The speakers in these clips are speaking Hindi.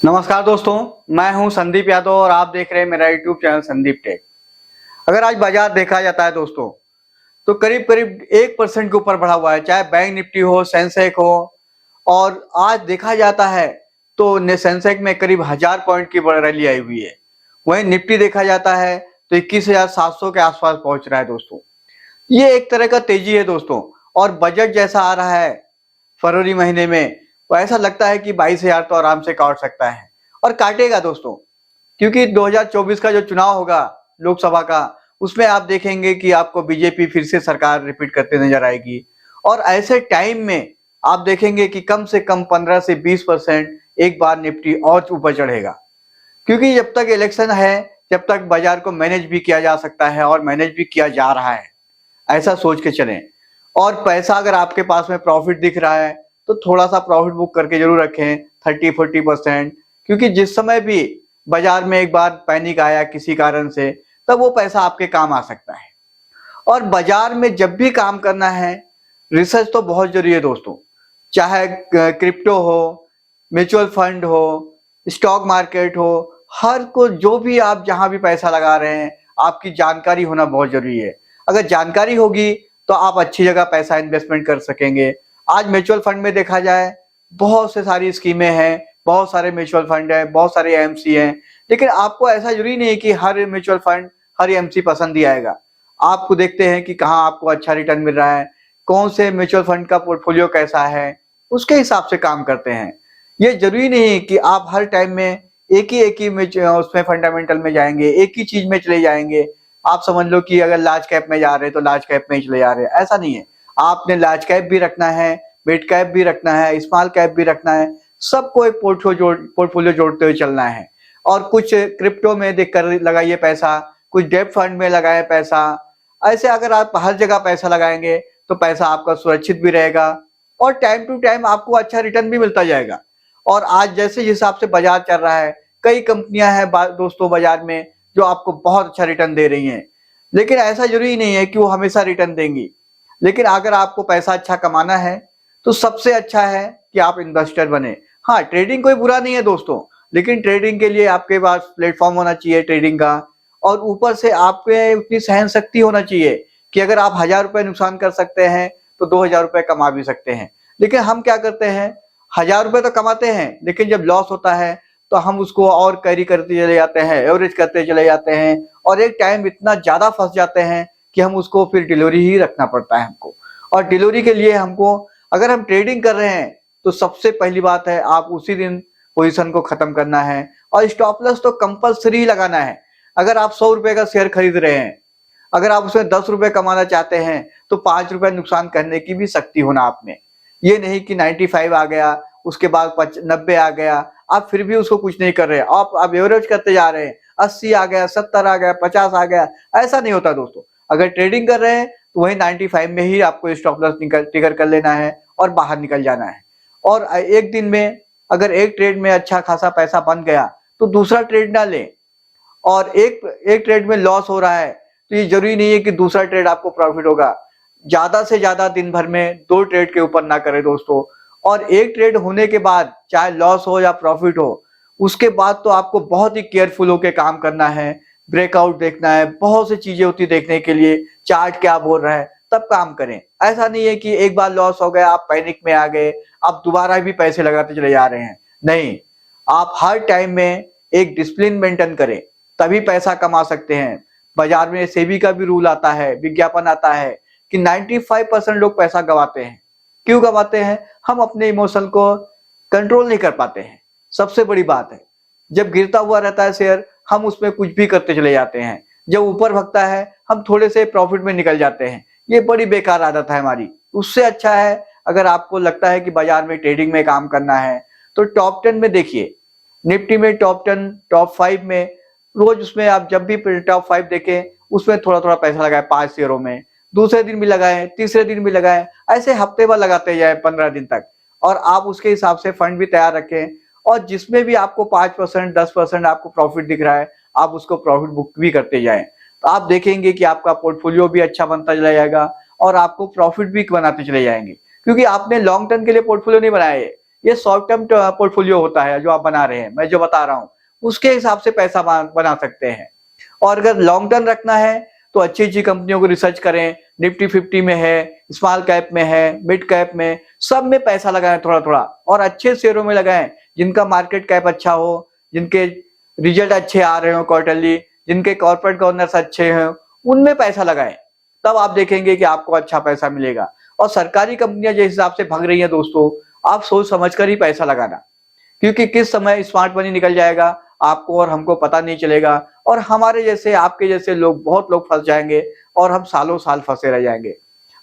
नमस्कार दोस्तों, मैं हूं संदीप यादव और आप देख रहे हैं मेरा यूट्यूब चैनल संदीप टेक। अगर आज बाजार देखा जाता है दोस्तों, तो करीब करीब 1% के ऊपर बढ़ा हुआ है, चाहे बैंक निफ्टी हो, सेंसेक्स हो। और आज देखा जाता है तो सेंसेक्स में करीब 1000 पॉइंट की बड़ी रैली आई हुई है। वहीं निफ्टी देखा जाता है तो 21,700 के आसपास पहुंच रहा है दोस्तों। ये एक तरह का तेजी है दोस्तों। और बजट जैसा आ रहा है फरवरी महीने में, तो ऐसा लगता है कि 22,000 तो आराम से काट सकता है और काटेगा दोस्तों। क्योंकि 2024 का जो चुनाव होगा लोकसभा का, उसमें आप देखेंगे कि आपको बीजेपी फिर से सरकार रिपीट करते नजर आएगी। और ऐसे टाइम में आप देखेंगे कि कम से कम 15 से 20% एक बार निफ्टी और ऊपर चढ़ेगा। क्योंकि जब तक इलेक्शन है, जब तक बाजार को मैनेज भी किया जा सकता है और मैनेज भी किया जा रहा है, ऐसा सोच के चलें। और पैसा अगर आपके पास में प्रॉफिट दिख रहा है तो थोड़ा सा प्रॉफिट बुक करके जरूर रखें, 30-40%। क्योंकि जिस समय भी बाजार में एक बार पैनिक आया किसी कारण से, तब वो पैसा आपके काम आ सकता है। और बाजार में जब भी काम करना है, रिसर्च तो बहुत जरूरी है दोस्तों। चाहे क्रिप्टो हो, म्यूचुअल फंड हो, स्टॉक मार्केट हो, हर को जो भी आप जहां भी पैसा लगा रहे हैं, आपकी जानकारी होना बहुत जरूरी है। अगर जानकारी होगी तो आप अच्छी जगह पैसा इन्वेस्टमेंट कर सकेंगे। आज म्यूचुअल फंड में देखा जाए, बहुत से सारी स्कीमें हैं, बहुत सारे म्यूचुअल फंड है, बहुत सारे एमसी हैं। लेकिन आपको ऐसा जरूरी नहीं है कि हर म्यूचुअल फंड, हर एमसी पसंद ही आएगा। आपको देखते हैं कि कहाँ आपको अच्छा रिटर्न मिल रहा है, कौन से म्यूचुअल फंड का पोर्टफोलियो कैसा है, उसके हिसाब से काम करते हैं। ये जरूरी नहीं कि आप हर टाइम में एक ही उसमें फंडामेंटल में जाएंगे, एक ही चीज में चले जाएंगे। आप समझ लो कि अगर लार्ज कैप में जा रहे हैं तो लार्ज कैप में ही चले जा रहे हैं, ऐसा नहीं है। आपने लार्ज कैप भी रखना है, मिड कैप भी रखना है, स्मॉल कैप भी रखना है। सबको एक पोर्टफोलियो जोड़ते हुए चलना है। और कुछ क्रिप्टो में देख कर लगाइए पैसा, कुछ डेब्ट फंड में लगाए पैसा। ऐसे अगर आप हर जगह पैसा लगाएंगे तो पैसा आपका सुरक्षित भी रहेगा और टाइम टू टाइम आपको अच्छा रिटर्न भी मिलता जाएगा। और आज जैसे हिसाब से बाजार चल रहा है, कई कंपनियां हैं दोस्तों बाजार में जो आपको बहुत अच्छा रिटर्न दे रही हैं। लेकिन ऐसा जरूरी नहीं है कि वो हमेशा रिटर्न देंगी। लेकिन अगर आपको पैसा अच्छा कमाना है तो सबसे अच्छा है कि आप इन्वेस्टर बने। हाँ, ट्रेडिंग कोई बुरा नहीं है दोस्तों, लेकिन ट्रेडिंग के लिए आपके पास प्लेटफॉर्म होना चाहिए ट्रेडिंग का। और ऊपर से आप पे उतनी सहन शक्ति होना चाहिए कि अगर आप 1000 रुपए नुकसान कर सकते हैं तो 2000 रुपए कमा भी सकते हैं। लेकिन हम क्या करते हैं, 1000 रुपए तो कमाते हैं, लेकिन जब लॉस होता है तो हम उसको और कैरी करते चले जाते हैं, एवरेज करते चले जाते हैं। और एक टाइम इतना ज्यादा फंस जाते हैं कि हम उसको फिर डिलीवरी ही रखना पड़ता है हमको। और डिलीवरी के लिए हमको, अगर हम ट्रेडिंग कर रहे हैं तो सबसे पहली बात है आप उसी दिन पोजीशन को खत्म करना है। और स्टॉप लॉस तो कंपलसरी लगाना है। अगर आप 100 रुपए का शेयर खरीद रहे हैं, अगर आप उसमें 10 रुपए कमाना चाहते हैं तो 5 रुपए नुकसान करने की भी शक्ति होना आप में। ये नहीं कि 95 आ गया, उसके बाद 90 आ गया, आप फिर भी उसको कुछ नहीं कर रहे, आप एवरेज करते जा रहे हैं। 80 आ गया, 70 आ गया, 50 आ गया, ऐसा नहीं होता दोस्तों। अगर ट्रेडिंग कर रहे हैं तो वही 95 में ही आपको स्टॉप लॉस ट्रिगर कर लेना है और बाहर निकल जाना है। और एक दिन में अगर एक ट्रेड में अच्छा खासा पैसा बन गया तो दूसरा ट्रेड ना लें। और एक एक ट्रेड में लॉस हो रहा है तो ये जरूरी नहीं है कि दूसरा ट्रेड आपको प्रॉफिट होगा। ज्यादा से ज्यादा दिन भर में 2 ट्रेड के ऊपर ना करें दोस्तों। और एक ट्रेड होने के बाद चाहे लॉस हो या प्रॉफिट हो, उसके बाद तो आपको बहुत ही केयरफुल होकर काम करना है। ब्रेकआउट देखना है, बहुत सी चीजें होती देखने के लिए, चार्ट क्या बोल रहा है, तब काम करें। ऐसा नहीं है कि एक बार लॉस हो गया आप पैनिक में आ गए, आप दोबारा भी पैसे लगाते चले जा रहे हैं। नहीं, आप हर टाइम में एक डिसिप्लिन मेंटेन करें, तभी पैसा कमा सकते हैं। बाजार में सेबी का भी रूल आता है, विज्ञापन आता है कि 95% लोग पैसा गवाते हैं। क्यों गवाते हैं? हम अपने इमोशन को कंट्रोल नहीं कर पाते हैं, सबसे बड़ी बात है। जब गिरता हुआ रहता है शेयर, हम उसमें कुछ भी करते चले जाते हैं। जब ऊपर भगता है, हम थोड़े से प्रॉफिट में निकल जाते हैं। ये बड़ी बेकार आदत है हमारी। उससे अच्छा है, अगर आपको लगता है कि बाजार में ट्रेडिंग में काम करना है तो टॉप 10 में देखिए। निफ्टी में टॉप 10, टॉप 5 में रोज, उसमें आप जब भी टॉप 5 देखें उसमें थोड़ा थोड़ा पैसा लगाए 5 शेयरों में। दूसरे दिन भी लगाएं, तीसरे दिन भी लगाएं, ऐसे हफ्ते भर लगाते जाए 15 दिन तक। और आप उसके हिसाब से फंड भी तैयार रखें। और जिसमें भी आपको 5%, 10% आपको प्रॉफिट दिख रहा है, आप उसको प्रॉफिट बुक भी करते जाएं। तो आप देखेंगे कि आपका पोर्टफोलियो भी अच्छा बनता चला जाएगा और आपको प्रॉफिट भी बनाते चले जाएंगे। क्योंकि आपने लॉन्ग टर्म के लिए पोर्टफोलियो नहीं बनाया है, ये शॉर्ट टर्म पोर्टफोलियो होता है जो आप बना रहे हैं, मैं जो बता रहा हूँ उसके हिसाब से पैसा बना सकते हैं। और अगर लॉन्ग टर्म रखना है तो अच्छी अच्छी कंपनियों को रिसर्च करें, निफ्टी 50 में है, स्मॉल कैप में है, मिड कैप में, सब में पैसा लगाएं थोड़ा थोड़ा, और अच्छे शेयरों में लगाएं जिनका मार्केट कैप अच्छा हो, जिनके रिजल्ट अच्छे आ रहे हो क्वार्टरली, जिनके कॉर्पोरेट गवर्नेंस अच्छे हैं, उनमें पैसा लगाएं। तब आप देखेंगे कि आपको अच्छा पैसा मिलेगा। और सरकारी कंपनियां जिस हिसाब से भाग रही हैं दोस्तों, आप सोच समझकर ही पैसा लगाना, क्योंकि किस समय स्मार्ट मनी निकल जाएगा आपको और हमको पता नहीं चलेगा, और हमारे जैसे आपके जैसे लोग, बहुत लोग फंस जाएंगे और हम सालों साल फंसे रह जाएंगे।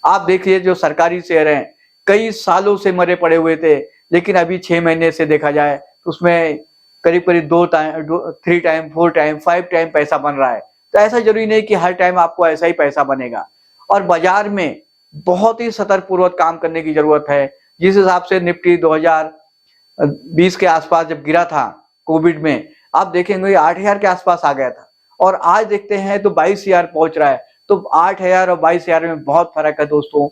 आप देखिए जो सरकारी शेयर हैं कई सालों से मरे पड़े हुए थे, लेकिन अभी 6 महीने से देखा जाए तो उसमें करीब करीब 3 टाइम 4 टाइम 5 टाइम पैसा बन रहा है। तो ऐसा जरूरी नहीं कि हर टाइम आपको ऐसा ही पैसा बनेगा। और बाजार में बहुत ही सतर्कपूर्वक काम करने की जरूरत है। जिस हिसाब से निफ्टी 2020 के आसपास जब गिरा था कोविड में, आप देखेंगे 8,000 के आसपास आ गया था, और आज देखते हैं तो 22,000 पहुंच रहा है। तो 8,000 और 22,000 में बहुत फर्क है दोस्तों।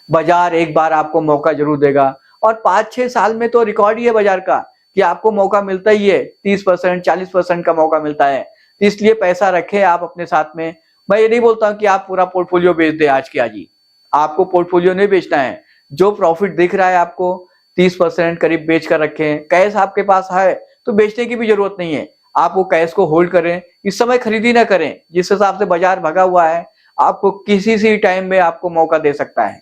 बाजार एक बार आपको मौका जरूर देगा, और 5-6 साल में तो रिकॉर्ड ही है बाजार का कि आपको मौका मिलता ही है, 30% 40% का मौका मिलता है। तो इसलिए पैसा रखें आप अपने साथ में। मैं ये नहीं बोलता हूं कि आप पूरा पोर्टफोलियो बेच दें आज के आज ही, आपको पोर्टफोलियो नहीं बेचना है। जो प्रॉफिट दिख रहा है आपको 30% करीब बेच कर रखें। कैश आपके पास है तो बेचने की भी जरूरत नहीं है, आप वो कैश को होल्ड करें, इस समय खरीदी ना करें। जिस हिसाब से बाजार भगा हुआ है आपको किसी सी टाइम में आपको मौका दे सकता है।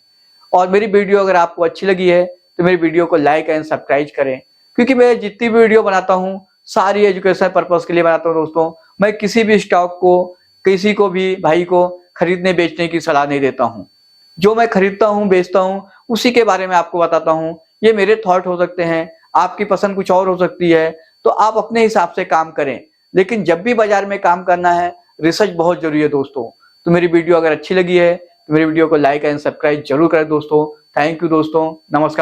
और मेरी वीडियो अगर आपको अच्छी लगी है तो मेरी वीडियो को लाइक एंड सब्सक्राइब करें, क्योंकि मैं जितनी भी वीडियो बनाता हूँ सारी एजुकेशन पर्पज के लिए बनाता हूँ दोस्तों। मैं किसी भी स्टॉक को, किसी को भी भाई को खरीदने बेचने की सलाह नहीं देता हूँ। जो मैं खरीदता हूँ बेचता हूँ उसी के बारे में आपको बताता हूँ। ये मेरे थॉट हो सकते हैं, आपकी पसंद कुछ और हो सकती है, तो आप अपने हिसाब से काम करें। लेकिन जब भी बाजार में काम करना है रिसर्च बहुत जरूरी है दोस्तों। तो मेरी वीडियो अगर अच्छी लगी है तो मेरी वीडियो को लाइक एंड सब्सक्राइब जरूर करें दोस्तों। थैंक यू दोस्तों, नमस्कार।